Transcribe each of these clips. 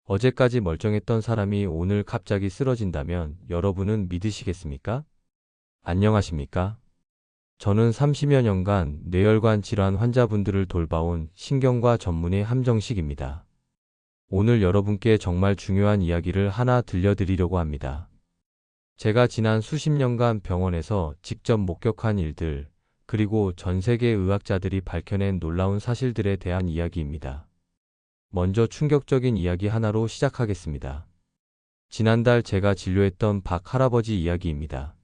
어제까지 멀쩡했던 사람이 오늘 갑자기 쓰러진다면 여러분은 믿으시겠습니까? 안녕하십니까? 저는 30여 년간 뇌혈관 질환 환자분들을 돌봐온 신경과 전문의 함정식입니다. 오늘 여러분께 정말 중요한 이야기를 하나 들려드리려고 합니다. 제가 지난 수십 년간 병원에서 직접 목격한 일들, 그리고 전 세계 의학자들이 밝혀낸 놀라운 사실들에 대한 이야기입니다. 먼저 충격적인 이야기 하나로 시작하겠습니다. 지난달 제가 진료했던 박 할아버지 이야기입니다.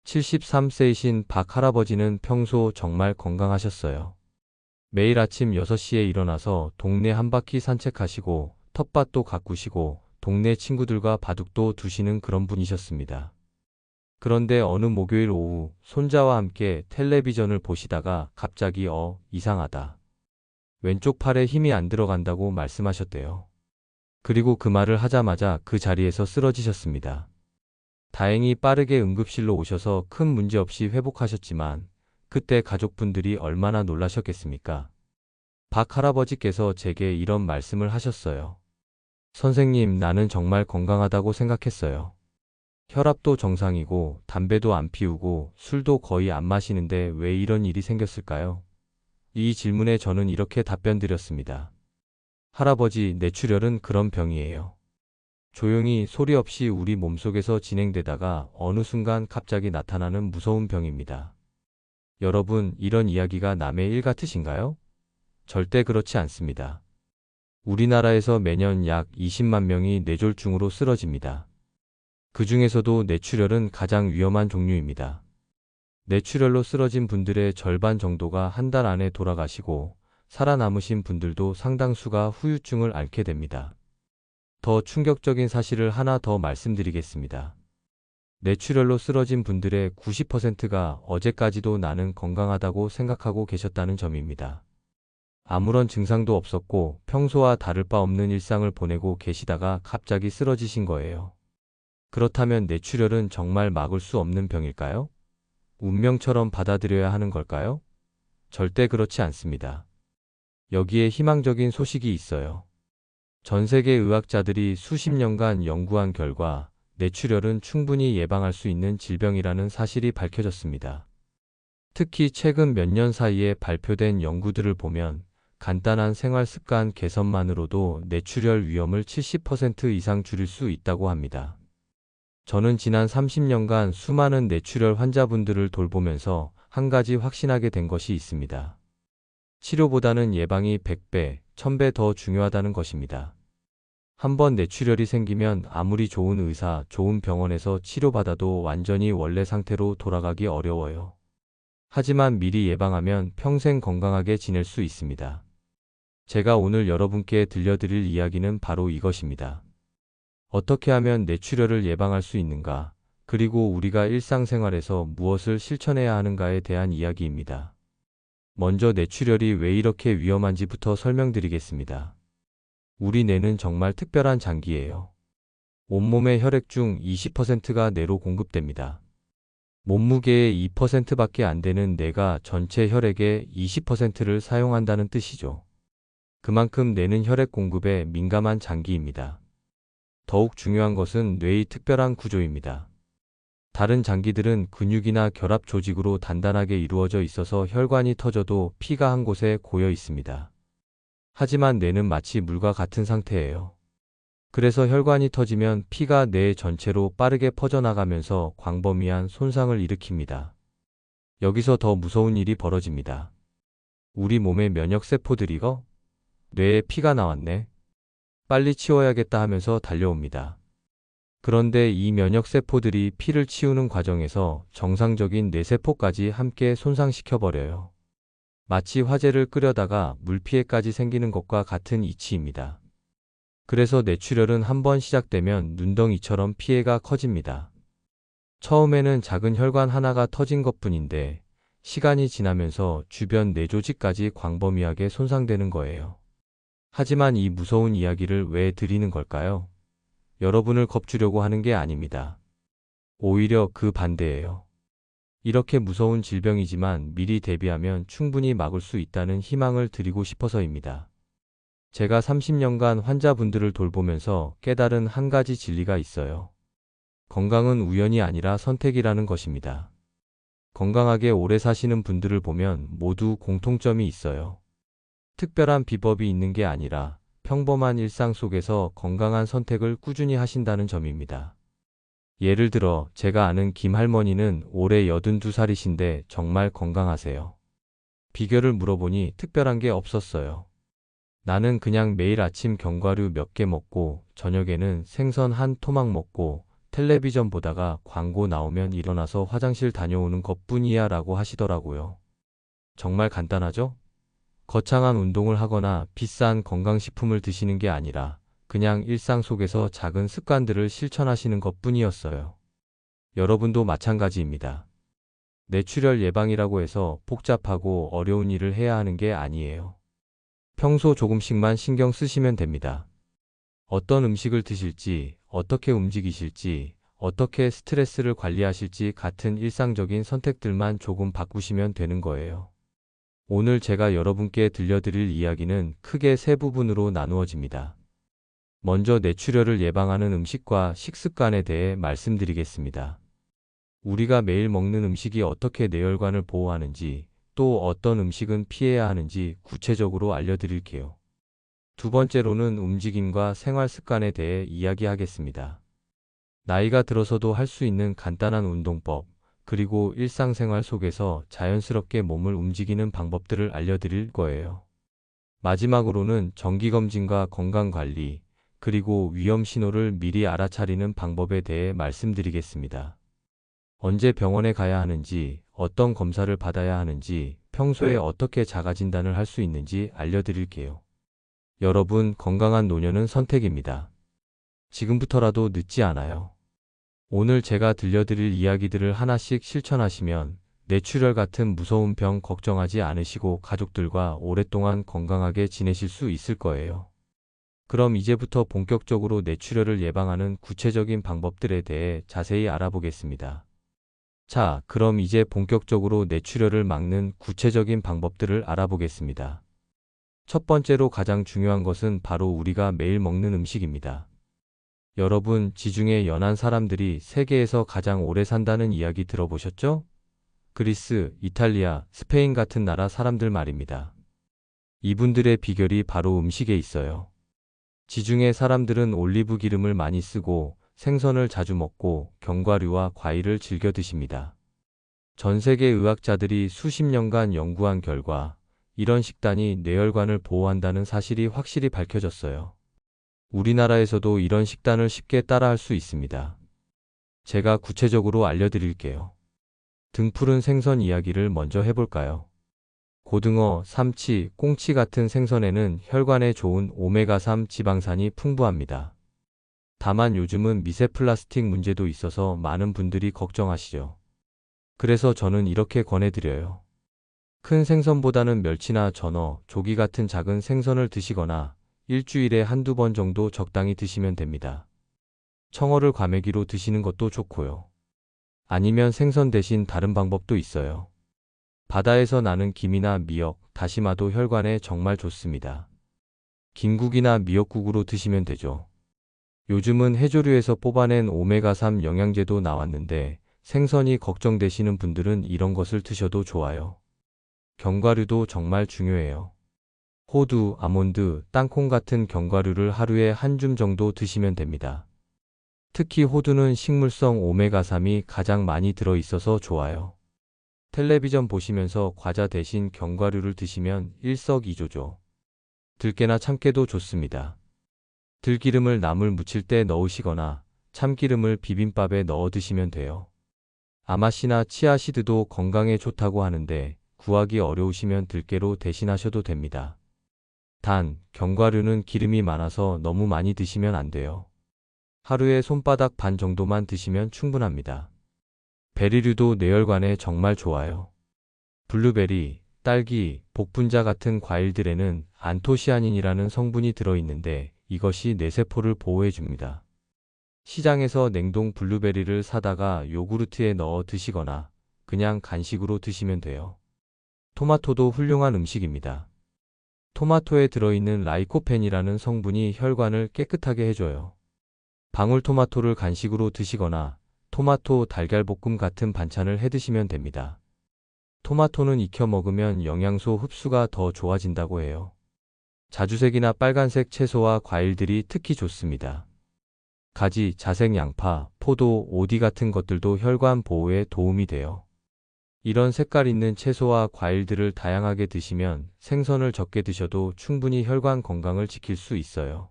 73세이신 박 할아버지는 평소 정말 건강하셨어요. 매일 아침 6시에 일어나서 동네 한 바퀴 산책하시고 텃밭도 가꾸시고 동네 친구들과 바둑도 두시는 그런 분이셨습니다. 그런데 어느 목요일 오후 손자와 함께 텔레비전을 보시다가 갑자기 이상하다. 왼쪽 팔에 힘이 안 들어간다고 말씀하셨대요. 그리고 그 말을 하자마자 그 자리에서 쓰러지셨습니다. 다행히 빠르게 응급실로 오셔서 큰 문제 없이 회복하셨지만 그때 가족분들이 얼마나 놀라셨겠습니까? 박 할아버지께서 제게 이런 말씀을 하셨어요. 선생님, 나는 정말 건강하다고 생각했어요. 혈압도 정상이고 담배도 안 피우고 술도 거의 안 마시는데 왜 이런 일이 생겼을까요? 이 질문에 저는 이렇게 답변 드렸습니다. 할아버지, 뇌출혈은 그런 병이에요. 조용히 소리 없이 우리 몸속에서 진행되다가 어느 순간 갑자기 나타나는 무서운 병입니다. 여러분, 이런 이야기가 남의 일 같으신가요? 절대 그렇지 않습니다. 우리나라에서 매년 약 20만 명이 뇌졸중으로 쓰러집니다. 그 중에서도 뇌출혈은 가장 위험한 종류입니다. 뇌출혈로 쓰러진 분들의 절반 정도가 한 달 안에 돌아가시고 살아남으신 분들도 상당수가 후유증을 앓게 됩니다. 더 충격적인 사실을 하나 더 말씀드리겠습니다. 뇌출혈로 쓰러진 분들의 90%가 어제까지도 나는 건강하다고 생각하고 계셨다는 점입니다. 아무런 증상도 없었고 평소와 다를 바 없는 일상을 보내고 계시다가 갑자기 쓰러지신 거예요. 그렇다면 뇌출혈은 정말 막을 수 없는 병일까요? 운명처럼 받아들여야 하는 걸까요? 절대 그렇지 않습니다. 여기에 희망적인 소식이 있어요. 전 세계 의학자들이 수십 년간 연구한 결과 뇌출혈은 충분히 예방할 수 있는 질병이라는 사실이 밝혀졌습니다. 특히 최근 몇 년 사이에 발표된 연구들을 보면 간단한 생활 습관 개선만으로도 뇌출혈 위험을 70% 이상 줄일 수 있다고 합니다. 저는 지난 30년간 수많은 뇌출혈 환자분들을 돌보면서 한 가지 확신하게 된 것이 있습니다. 치료보다는 예방이 100배, 1000배 더 중요하다는 것입니다. 한번 뇌출혈이 생기면 아무리 좋은 의사, 좋은 병원에서 치료받아도 완전히 원래 상태로 돌아가기 어려워요. 하지만 미리 예방하면 평생 건강하게 지낼 수 있습니다. 제가 오늘 여러분께 들려드릴 이야기는 바로 이것입니다. 어떻게 하면 뇌출혈을 예방할 수 있는가, 그리고 우리가 일상생활에서 무엇을 실천해야 하는가에 대한 이야기입니다. 먼저 뇌출혈이 왜 이렇게 위험한지부터 설명드리겠습니다. 우리 뇌는 정말 특별한 장기예요. 온몸의 혈액 중 20%가 뇌로 공급됩니다. 몸무게의 2%밖에 안 되는 뇌가 전체 혈액의 20%를 사용한다는 뜻이죠. 그만큼 뇌는 혈액 공급에 민감한 장기입니다. 더욱 중요한 것은 뇌의 특별한 구조입니다. 다른 장기들은 근육이나 결합 조직으로 단단하게 이루어져 있어서 혈관이 터져도 피가 한 곳에 고여 있습니다. 하지만 뇌는 마치 물과 같은 상태예요. 그래서 혈관이 터지면 피가 뇌 전체로 빠르게 퍼져나가면서 광범위한 손상을 일으킵니다. 여기서 더 무서운 일이 벌어집니다. 우리 몸의 면역세포들이 뇌에 피가 나왔네. 빨리 치워야겠다 하면서 달려옵니다. 그런데 이 면역세포들이 피를 치우는 과정에서 정상적인 뇌세포까지 함께 손상시켜버려요. 마치 화재를 끄려다가 물피해까지 생기는 것과 같은 이치입니다. 그래서 뇌출혈은 한번 시작되면 눈덩이처럼 피해가 커집니다. 처음에는 작은 혈관 하나가 터진 것뿐인데 시간이 지나면서 주변 뇌조직까지 광범위하게 손상되는 거예요. 하지만 이 무서운 이야기를 왜 드리는 걸까요? 여러분을 겁주려고 하는 게 아닙니다. 오히려 그 반대예요. 이렇게 무서운 질병이지만 미리 대비하면 충분히 막을 수 있다는 희망을 드리고 싶어서입니다. 제가 30년간 환자분들을 돌보면서 깨달은 한 가지 진리가 있어요. 건강은 우연이 아니라 선택이라는 것입니다. 건강하게 오래 사시는 분들을 보면 모두 공통점이 있어요. 특별한 비법이 있는 게 아니라 평범한 일상 속에서 건강한 선택을 꾸준히 하신다는 점입니다. 예를 들어 제가 아는 김 할머니는 올해 82살이신데 정말 건강하세요. 비결을 물어보니 특별한 게 없었어요. 나는 그냥 매일 아침 견과류 몇 개 먹고 저녁에는 생선 한 토막 먹고 텔레비전 보다가 광고 나오면 일어나서 화장실 다녀오는 것뿐이야 라고 하시더라고요. 정말 간단하죠? 거창한 운동을 하거나 비싼 건강식품을 드시는 게 아니라 그냥 일상 속에서 작은 습관들을 실천하시는 것뿐이었어요. 여러분도 마찬가지입니다. 뇌출혈 예방이라고 해서 복잡하고 어려운 일을 해야 하는 게 아니에요. 평소 조금씩만 신경 쓰시면 됩니다. 어떤 음식을 드실지, 어떻게 움직이실지, 어떻게 스트레스를 관리하실지 같은 일상적인 선택들만 조금 바꾸시면 되는 거예요. 오늘 제가 여러분께 들려드릴 이야기는 크게 세 부분으로 나누어집니다. 먼저 뇌출혈을 예방하는 음식과 식습관에 대해 말씀드리겠습니다. 우리가 매일 먹는 음식이 어떻게 뇌혈관을 보호하는지, 또 어떤 음식은 피해야 하는지 구체적으로 알려드릴게요. 두 번째로는 움직임과 생활 습관에 대해 이야기하겠습니다. 나이가 들어서도 할 수 있는 간단한 운동법, 그리고 일상생활 속에서 자연스럽게 몸을 움직이는 방법들을 알려드릴 거예요. 마지막으로는 정기검진과 건강관리, 그리고 위험 신호를 미리 알아차리는 방법에 대해 말씀드리겠습니다. 언제 병원에 가야 하는지, 어떤 검사를 받아야 하는지, 평소에 어떻게 자가진단을 할 수 있는지 알려드릴게요. 여러분, 건강한 노년은 선택입니다. 지금부터라도 늦지 않아요. 오늘 제가 들려드릴 이야기들을 하나씩 실천하시면 뇌출혈 같은 무서운 병 걱정하지 않으시고 가족들과 오랫동안 건강하게 지내실 수 있을 거예요. 그럼 이제부터 본격적으로 뇌출혈을 예방하는 구체적인 방법들에 대해 자세히 알아보겠습니다. 자, 그럼 이제 본격적으로 뇌출혈을 막는 구체적인 방법들을 알아보겠습니다. 첫 번째로 가장 중요한 것은 바로 우리가 매일 먹는 음식입니다. 여러분, 지중해 연안 사람들이 세계에서 가장 오래 산다는 이야기 들어보셨죠? 그리스, 이탈리아, 스페인 같은 나라 사람들 말입니다. 이분들의 비결이 바로 음식에 있어요. 지중해 사람들은 올리브 기름을 많이 쓰고 생선을 자주 먹고 견과류와 과일을 즐겨 드십니다. 전 세계 의학자들이 수십 년간 연구한 결과 이런 식단이 뇌혈관을 보호한다는 사실이 확실히 밝혀졌어요. 우리나라에서도 이런 식단을 쉽게 따라할 수 있습니다. 제가 구체적으로 알려드릴게요. 등푸른 생선 이야기를 먼저 해볼까요? 고등어, 삼치, 꽁치 같은 생선에는 혈관에 좋은 오메가3 지방산이 풍부합니다. 다만 요즘은 미세 플라스틱 문제도 있어서 많은 분들이 걱정하시죠. 그래서 저는 이렇게 권해드려요. 큰 생선보다는 멸치나 전어, 조기 같은 작은 생선을 드시거나 일주일에 한두 번 정도 적당히 드시면 됩니다. 청어를 과메기로 드시는 것도 좋고요. 아니면 생선 대신 다른 방법도 있어요. 바다에서 나는 김이나 미역, 다시마도 혈관에 정말 좋습니다. 김국이나 미역국으로 드시면 되죠. 요즘은 해조류에서 뽑아낸 오메가3 영양제도 나왔는데 생선이 걱정되시는 분들은 이런 것을 드셔도 좋아요. 견과류도 정말 중요해요. 호두, 아몬드, 땅콩 같은 견과류를 하루에 한 줌 정도 드시면 됩니다. 특히 호두는 식물성 오메가3이 가장 많이 들어있어서 좋아요. 텔레비전 보시면서 과자 대신 견과류를 드시면 일석이조죠. 들깨나 참깨도 좋습니다. 들기름을 나물 무칠 때 넣으시거나 참기름을 비빔밥에 넣어 드시면 돼요. 아마씨나 치아시드도 건강에 좋다고 하는데 구하기 어려우시면 들깨로 대신하셔도 됩니다. 단, 견과류는 기름이 많아서 너무 많이 드시면 안 돼요. 하루에 손바닥 반 정도만 드시면 충분합니다. 베리류도 뇌혈관에 정말 좋아요. 블루베리, 딸기, 복분자 같은 과일들에는 안토시아닌이라는 성분이 들어있는데 이것이 뇌세포를 보호해줍니다. 시장에서 냉동 블루베리를 사다가 요구르트에 넣어 드시거나 그냥 간식으로 드시면 돼요. 토마토도 훌륭한 음식입니다. 토마토에 들어있는 라이코펜이라는 성분이 혈관을 깨끗하게 해줘요. 방울토마토를 간식으로 드시거나 토마토 달걀볶음 같은 반찬을 해 드시면 됩니다. 토마토는 익혀 먹으면 영양소 흡수가 더 좋아진다고 해요. 자주색이나 빨간색 채소와 과일들이 특히 좋습니다. 가지, 자색 양파, 포도, 오디 같은 것들도 혈관 보호에 도움이 돼요. 이런 색깔 있는 채소와 과일들을 다양하게 드시면 생선을 적게 드셔도 충분히 혈관 건강을 지킬 수 있어요.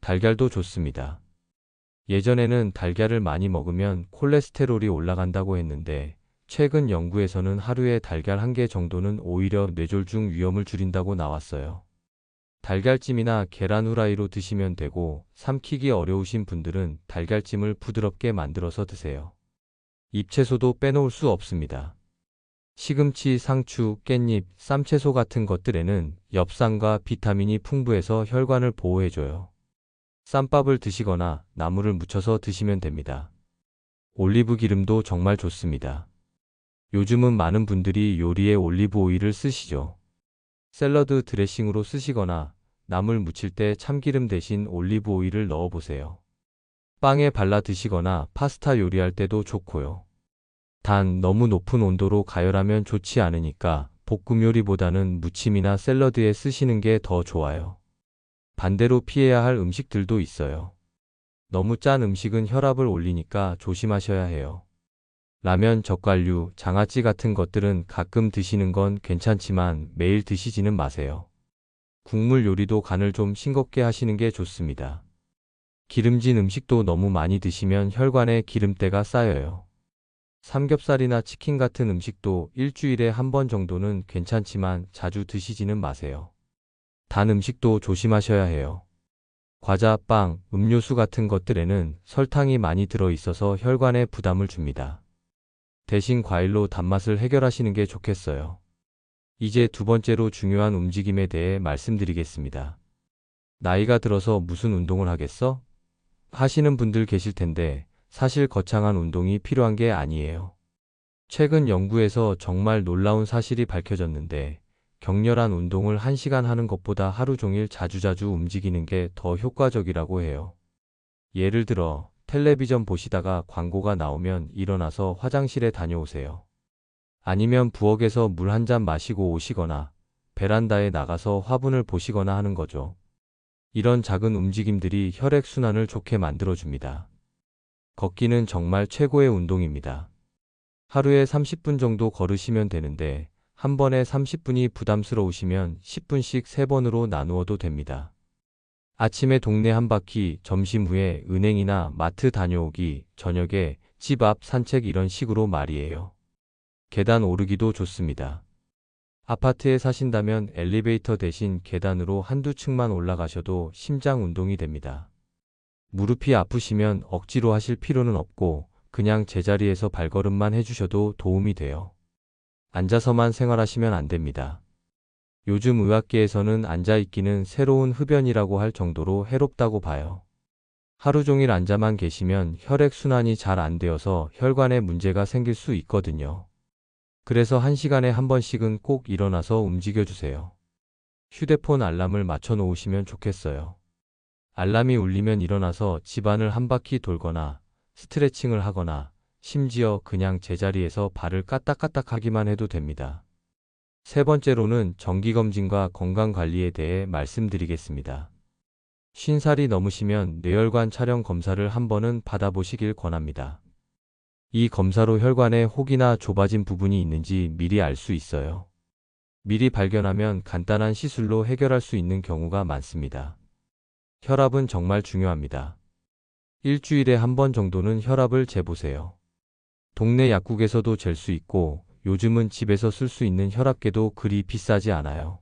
달걀도 좋습니다. 예전에는 달걀을 많이 먹으면 콜레스테롤이 올라간다고 했는데 최근 연구에서는 하루에 달걀 1개 정도는 오히려 뇌졸중 위험을 줄인다고 나왔어요. 달걀찜이나 계란 후라이로 드시면 되고 삼키기 어려우신 분들은 달걀찜을 부드럽게 만들어서 드세요. 잎채소도 빼놓을 수 없습니다. 시금치, 상추, 깻잎, 쌈채소 같은 것들에는 엽산과 비타민이 풍부해서 혈관을 보호해줘요. 쌈밥을 드시거나 나물을 무쳐서 드시면 됩니다. 올리브 기름도 정말 좋습니다. 요즘은 많은 분들이 요리에 올리브 오일을 쓰시죠. 샐러드 드레싱으로 쓰시거나 나물 무칠 때 참기름 대신 올리브 오일을 넣어보세요. 빵에 발라 드시거나 파스타 요리할 때도 좋고요. 단 너무 높은 온도로 가열하면 좋지 않으니까 볶음 요리보다는 무침이나 샐러드에 쓰시는 게 더 좋아요. 반대로 피해야 할 음식들도 있어요. 너무 짠 음식은 혈압을 올리니까 조심하셔야 해요. 라면, 젓갈류, 장아찌 같은 것들은 가끔 드시는 건 괜찮지만 매일 드시지는 마세요. 국물 요리도 간을 좀 싱겁게 하시는 게 좋습니다. 기름진 음식도 너무 많이 드시면 혈관에 기름때가 쌓여요. 삼겹살이나 치킨 같은 음식도 일주일에 1번 정도는 괜찮지만 자주 드시지는 마세요. 단 음식도 조심하셔야 해요. 과자, 빵, 음료수 같은 것들에는 설탕이 많이 들어 있어서 혈관에 부담을 줍니다. 대신 과일로 단맛을 해결하시는 게 좋겠어요. 이제 두 번째로 중요한 움직임에 대해 말씀드리겠습니다. 나이가 들어서 무슨 운동을 하겠어? 하시는 분들 계실 텐데 사실 거창한 운동이 필요한 게 아니에요. 최근 연구에서 정말 놀라운 사실이 밝혀졌는데 격렬한 운동을 1시간 하는 것보다 하루 종일 자주자주 움직이는 게 더 효과적이라고 해요. 예를 들어 텔레비전 보시다가 광고가 나오면 일어나서 화장실에 다녀오세요. 아니면 부엌에서 물 한 잔 마시고 오시거나 베란다에 나가서 화분을 보시거나 하는 거죠. 이런 작은 움직임들이 혈액순환을 좋게 만들어줍니다. 걷기는 정말 최고의 운동입니다. 하루에 30분 정도 걸으시면 되는데 한 번에 30분이 부담스러우시면 10분씩 3번으로 나누어도 됩니다. 아침에 동네 한 바퀴, 점심 후에 은행이나 마트 다녀오기, 저녁에 집 앞 산책 이런 식으로 말이에요. 계단 오르기도 좋습니다. 아파트에 사신다면 엘리베이터 대신 계단으로 한두 층만 올라가셔도 심장 운동이 됩니다. 무릎이 아프시면 억지로 하실 필요는 없고 그냥 제자리에서 발걸음만 해주셔도 도움이 돼요. 앉아서만 생활하시면 안 됩니다. 요즘 의학계에서는 앉아있기는 새로운 흡연이라고 할 정도로 해롭다고 봐요. 하루 종일 앉아만 계시면 혈액순환이 잘 안 되어서 혈관에 문제가 생길 수 있거든요. 그래서 1시간에 한 번씩은 꼭 일어나서 움직여주세요. 휴대폰 알람을 맞춰 놓으시면 좋겠어요. 알람이 울리면 일어나서 집안을 한 바퀴 돌거나 스트레칭을 하거나 심지어 그냥 제자리에서 발을 까딱까딱 하기만 해도 됩니다. 세 번째로는 정기검진과 건강관리에 대해 말씀드리겠습니다. 50살이 넘으시면 뇌혈관 촬영 검사를 한 번은 받아보시길 권합니다. 이 검사로 혈관에 혹이나 좁아진 부분이 있는지 미리 알 수 있어요. 미리 발견하면 간단한 시술로 해결할 수 있는 경우가 많습니다. 혈압은 정말 중요합니다. 일주일에 한 번 정도는 혈압을 재보세요. 동네 약국에서도 잴 수 있고 요즘은 집에서 쓸 수 있는 혈압계도 그리 비싸지 않아요.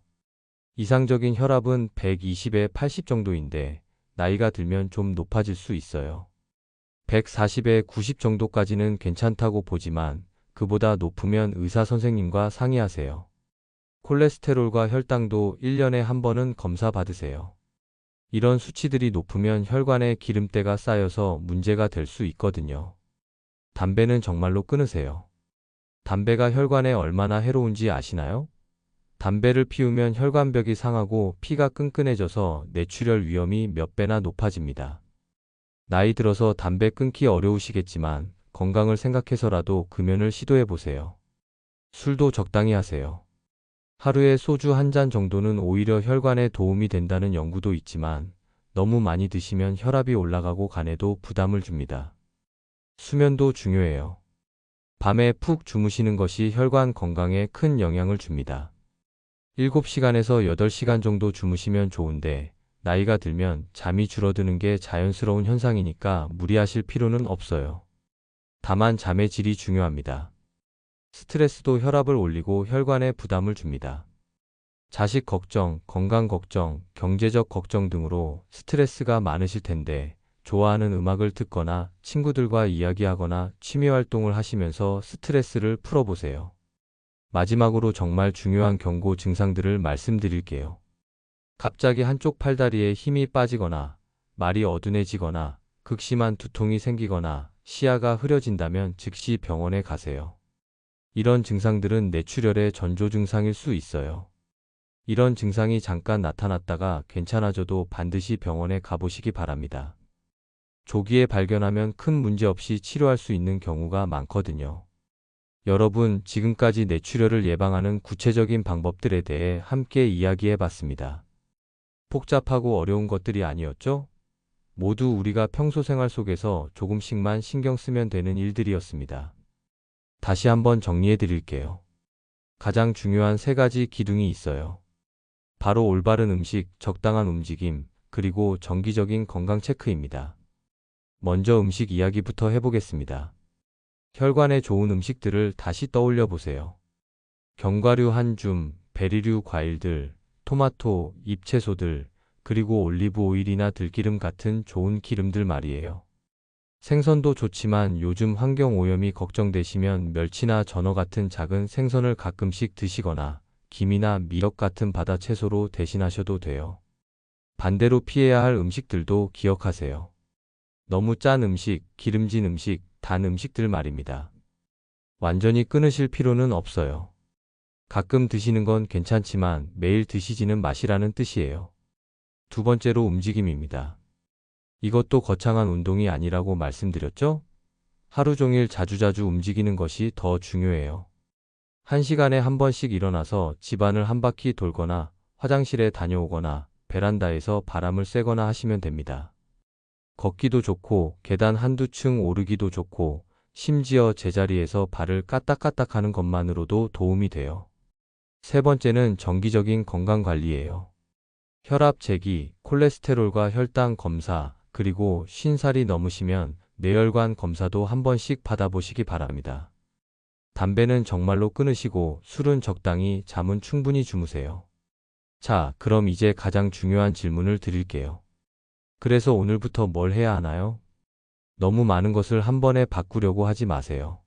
이상적인 혈압은 120에 80 정도인데 나이가 들면 좀 높아질 수 있어요. 140에 90 정도까지는 괜찮다고 보지만 그보다 높으면 의사 선생님과 상의하세요. 콜레스테롤과 혈당도 1년에 한 번은 검사 받으세요. 이런 수치들이 높으면 혈관에 기름때가 쌓여서 문제가 될 수 있거든요. 담배는 정말로 끊으세요. 담배가 혈관에 얼마나 해로운지 아시나요? 담배를 피우면 혈관벽이 상하고 피가 끈끈해져서 뇌출혈 위험이 몇 배나 높아집니다. 나이 들어서 담배 끊기 어려우시겠지만 건강을 생각해서라도 금연을 시도해 보세요. 술도 적당히 하세요. 하루에 소주 한 잔 정도는 오히려 혈관에 도움이 된다는 연구도 있지만 너무 많이 드시면 혈압이 올라가고 간에도 부담을 줍니다. 수면도 중요해요. 밤에 푹 주무시는 것이 혈관 건강에 큰 영향을 줍니다. 7시간에서 8시간 정도 주무시면 좋은데 나이가 들면 잠이 줄어드는 게 자연스러운 현상이니까 무리하실 필요는 없어요. 다만 잠의 질이 중요합니다. 스트레스도 혈압을 올리고 혈관에 부담을 줍니다. 자식 걱정, 건강 걱정, 경제적 걱정 등으로 스트레스가 많으실 텐데 좋아하는 음악을 듣거나 친구들과 이야기하거나 취미 활동을 하시면서 스트레스를 풀어보세요. 마지막으로 정말 중요한 경고 증상들을 말씀드릴게요. 갑자기 한쪽 팔다리에 힘이 빠지거나 말이 어둔해지거나 극심한 두통이 생기거나 시야가 흐려진다면 즉시 병원에 가세요. 이런 증상들은 뇌출혈의 전조 증상일 수 있어요. 이런 증상이 잠깐 나타났다가 괜찮아져도 반드시 병원에 가보시기 바랍니다. 조기에 발견하면 큰 문제 없이 치료할 수 있는 경우가 많거든요. 여러분, 지금까지 뇌출혈을 예방하는 구체적인 방법들에 대해 함께 이야기해 봤습니다. 복잡하고 어려운 것들이 아니었죠? 모두 우리가 평소 생활 속에서 조금씩만 신경 쓰면 되는 일들이었습니다. 다시 한번 정리해 드릴게요. 가장 중요한 3가지 기둥이 있어요. 바로 올바른 음식, 적당한 움직임, 그리고 정기적인 건강 체크입니다. 먼저 음식 이야기부터 해보겠습니다. 혈관에 좋은 음식들을 다시 떠올려 보세요. 견과류 한 줌, 베리류 과일들, 토마토, 잎채소들, 그리고 올리브 오일이나 들기름 같은 좋은 기름들 말이에요. 생선도 좋지만 요즘 환경 오염이 걱정되시면 멸치나 전어 같은 작은 생선을 가끔씩 드시거나 김이나 미역 같은 바다 채소로 대신하셔도 돼요. 반대로 피해야 할 음식들도 기억하세요. 너무 짠 음식, 기름진 음식, 단 음식들 말입니다. 완전히 끊으실 필요는 없어요. 가끔 드시는 건 괜찮지만 매일 드시지는 마시라는 뜻이에요. 두 번째로 움직임입니다. 이것도 거창한 운동이 아니라고 말씀드렸죠? 하루 종일 자주자주 움직이는 것이 더 중요해요. 1시간에 한 번씩 일어나서 집안을 한 바퀴 돌거나 화장실에 다녀오거나 베란다에서 바람을 쐬거나 하시면 됩니다. 걷기도 좋고 계단 한두 층 오르기도 좋고 심지어 제자리에서 발을 까딱까딱 하는 것만으로도 도움이 돼요. 세 번째는 정기적인 건강관리예요. 혈압 재기, 콜레스테롤과 혈당 검사, 그리고 50살이 넘으시면 뇌혈관 검사도 한 번씩 받아보시기 바랍니다. 담배는 정말로 끊으시고 술은 적당히, 잠은 충분히 주무세요. 자, 그럼 이제 가장 중요한 질문을 드릴게요. 그래서 오늘부터 뭘 해야 하나요? 너무 많은 것을 한 번에 바꾸려고 하지 마세요.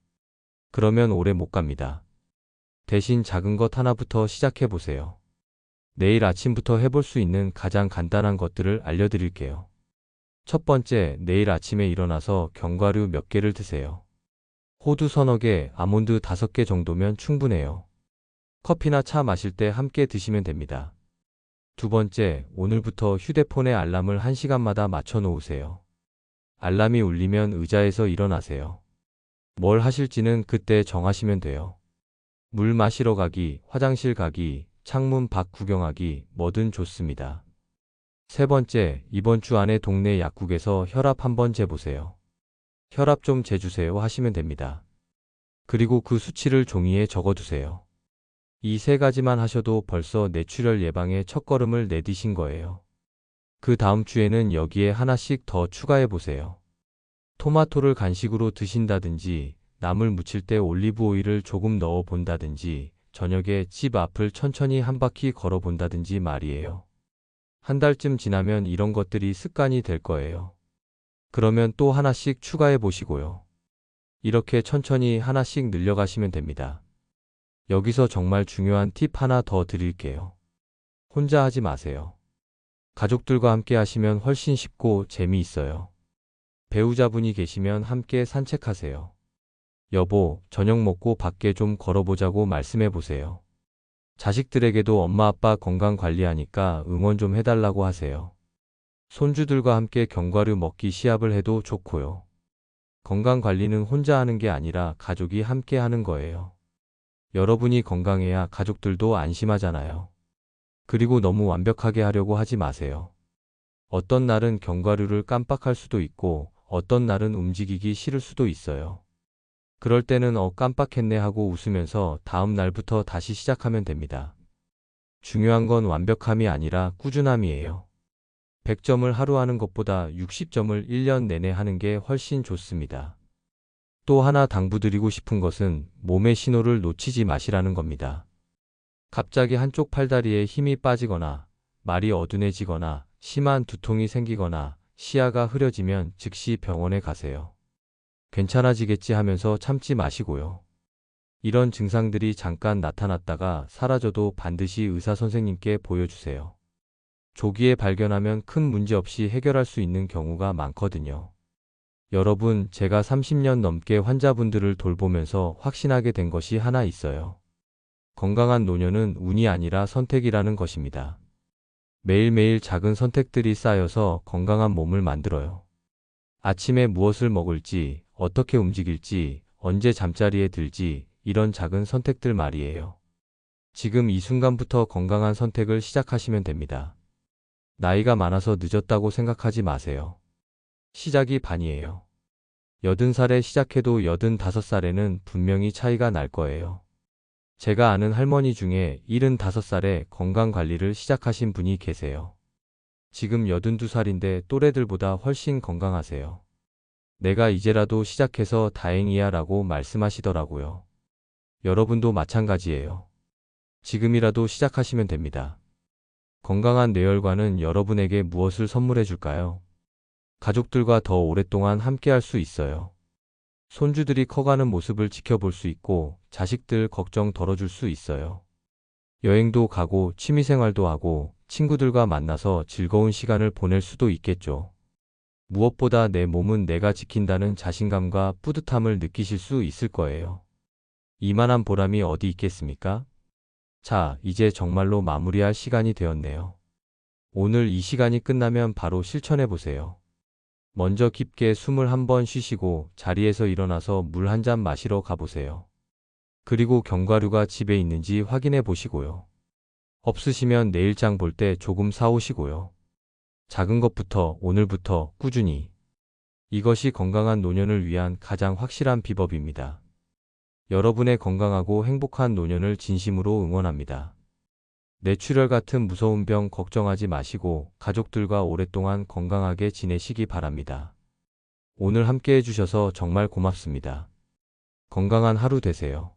그러면 오래 못 갑니다. 대신 작은 것 하나부터 시작해 보세요. 내일 아침부터 해볼 수 있는 가장 간단한 것들을 알려드릴게요. 첫 번째, 내일 아침에 일어나서 견과류 몇 개를 드세요. 호두 서너 개, 아몬드 5개 정도면 충분해요. 커피나 차 마실 때 함께 드시면 됩니다. 두 번째, 오늘부터 휴대폰에 알람을 1시간마다 맞춰 놓으세요. 알람이 울리면 의자에서 일어나세요. 뭘 하실지는 그때 정하시면 돼요. 물 마시러 가기, 화장실 가기, 창문 밖 구경하기, 뭐든 좋습니다. 세 번째, 이번 주 안에 동네 약국에서 혈압 한번 재보세요. 혈압 좀 재주세요 하시면 됩니다. 그리고 그 수치를 종이에 적어두세요. 이 3가지만 하셔도 벌써 뇌출혈 예방의 첫걸음을 내디신 거예요. 그 다음 주에는 여기에 하나씩 더 추가해 보세요. 토마토를 간식으로 드신다든지, 나물 무칠 때 올리브 오일을 조금 넣어 본다든지, 저녁에 집 앞을 천천히 한 바퀴 걸어 본다든지 말이에요. 한 달쯤 지나면 이런 것들이 습관이 될 거예요. 그러면 또 하나씩 추가해 보시고요. 이렇게 천천히 하나씩 늘려가시면 됩니다. 여기서 정말 중요한 팁 하나 더 드릴게요. 혼자 하지 마세요. 가족들과 함께 하시면 훨씬 쉽고 재미있어요. 배우자분이 계시면 함께 산책하세요. 여보, 저녁 먹고 밖에 좀 걸어보자고 말씀해 보세요. 자식들에게도 엄마 아빠 건강 관리하니까 응원 좀 해달라고 하세요. 손주들과 함께 견과류 먹기 시합을 해도 좋고요. 건강 관리는 혼자 하는 게 아니라 가족이 함께 하는 거예요. 여러분이 건강해야 가족들도 안심하잖아요. 그리고 너무 완벽하게 하려고 하지 마세요. 어떤 날은 견과류를 깜빡할 수도 있고 어떤 날은 움직이기 싫을 수도 있어요. 그럴 때는 깜빡했네 하고 웃으면서 다음 날부터 다시 시작하면 됩니다. 중요한 건 완벽함이 아니라 꾸준함이에요. 100점을 하루 하는 것보다 60점을 1년 내내 하는 게 훨씬 좋습니다. 또 하나 당부드리고 싶은 것은 몸의 신호를 놓치지 마시라는 겁니다. 갑자기 한쪽 팔다리에 힘이 빠지거나 말이 어둔해지거나 심한 두통이 생기거나 시야가 흐려지면 즉시 병원에 가세요. 괜찮아지겠지 하면서 참지 마시고요. 이런 증상들이 잠깐 나타났다가 사라져도 반드시 의사 선생님께 보여주세요. 조기에 발견하면 큰 문제 없이 해결할 수 있는 경우가 많거든요. 여러분, 제가 30년 넘게 환자분들을 돌보면서 확신하게 된 것이 하나 있어요. 건강한 노년은 운이 아니라 선택이라는 것입니다. 매일매일 작은 선택들이 쌓여서 건강한 몸을 만들어요. 아침에 무엇을 먹을지, 어떻게 움직일지, 언제 잠자리에 들지, 이런 작은 선택들 말이에요. 지금 이 순간부터 건강한 선택을 시작하시면 됩니다. 나이가 많아서 늦었다고 생각하지 마세요. 시작이 반이에요. 80살에 시작해도 85살에는 분명히 차이가 날 거예요. 제가 아는 할머니 중에 75살에 건강관리를 시작하신 분이 계세요. 지금 82살인데 또래들보다 훨씬 건강하세요. 내가 이제라도 시작해서 다행이야 라고 말씀하시더라고요. 여러분도 마찬가지예요. 지금이라도 시작하시면 됩니다. 건강한 뇌혈관은 여러분에게 무엇을 선물해 줄까요? 가족들과 더 오랫동안 함께할 수 있어요. 손주들이 커가는 모습을 지켜볼 수 있고 자식들 걱정 덜어줄 수 있어요. 여행도 가고 취미생활도 하고 친구들과 만나서 즐거운 시간을 보낼 수도 있겠죠. 무엇보다 내 몸은 내가 지킨다는 자신감과 뿌듯함을 느끼실 수 있을 거예요. 이만한 보람이 어디 있겠습니까? 자, 이제 정말로 마무리할 시간이 되었네요. 오늘 이 시간이 끝나면 바로 실천해 보세요. 먼저 깊게 숨을 한번 쉬시고 자리에서 일어나서 물 한 잔 마시러 가보세요. 그리고 견과류가 집에 있는지 확인해 보시고요. 없으시면 내일장 볼 때 조금 사오시고요. 작은 것부터 오늘부터 꾸준히. 이것이 건강한 노년을 위한 가장 확실한 비법입니다. 여러분의 건강하고 행복한 노년을 진심으로 응원합니다. 뇌출혈 같은 무서운 병 걱정하지 마시고 가족들과 오랫동안 건강하게 지내시기 바랍니다. 오늘 함께 해주셔서 정말 고맙습니다. 건강한 하루 되세요.